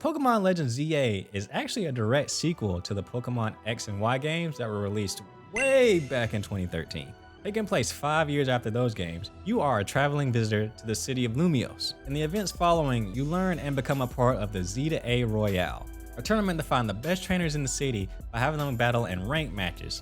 Pokemon Legends ZA is actually a direct sequel to the Pokemon X and Y games that were released way back in 2013. Taking place 5 years after those games, you are a traveling visitor to the city of Lumiose. In the events following, you learn and become a part of the Z to A Royale, a tournament to find the best trainers in the city by having them battle in ranked matches,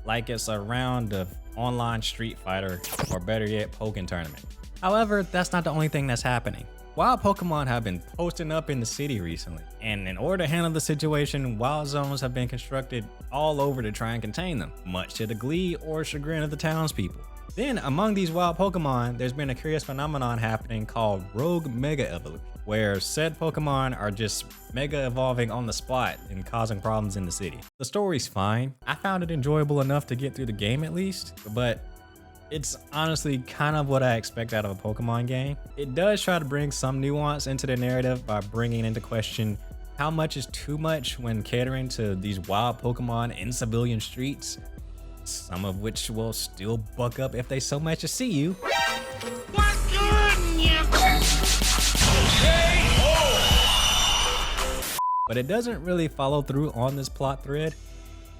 like it's a round of online Street Fighter or better yet, Pokken tournament. However, that's not the only thing that's happening. Wild Pokemon have been posting up in the city recently, and in order to handle the situation, wild zones have been constructed all over to try and contain them, much to the glee or chagrin of the townspeople. Then, among these wild Pokemon, there's been a curious phenomenon happening called Rogue Mega Evolution, where said Pokemon are just mega evolving on the spot and causing problems in the city. The story's fine. I found it enjoyable enough to get through the game at least, but it's honestly kind of what I expect out of a Pokemon game. It does try to bring some nuance into the narrative by bringing into question how much is too much when catering to these wild Pokemon in civilian streets, some of which will still buck up if they so much as see you. But it doesn't really follow through on this plot thread,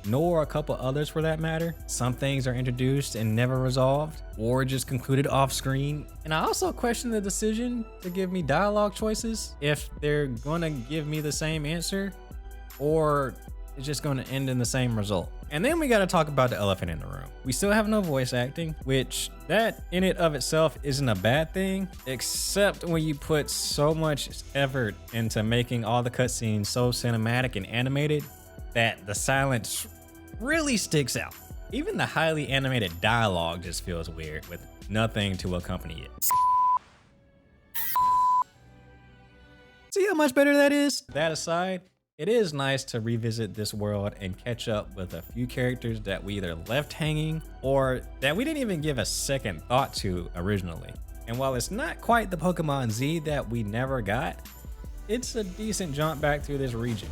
nor a couple others for that matter. Some things are introduced and never resolved, or just concluded off screen. And I also question the decision to give me dialogue choices, if they're gonna give me the same answer, or it's just gonna end in the same result. And then we gotta talk about the elephant in the room. We still have no voice acting, which that in and of itself isn't a bad thing, except when you put so much effort into making all the cutscenes so cinematic and animated that the silence really sticks out. Even the highly animated dialogue just feels weird with nothing to accompany it. See how much better that is? That aside, it is nice to revisit this world and catch up with a few characters that we either left hanging or that we didn't even give a second thought to originally. And while it's not quite the Pokemon Z that we never got, it's a decent jump back through this region.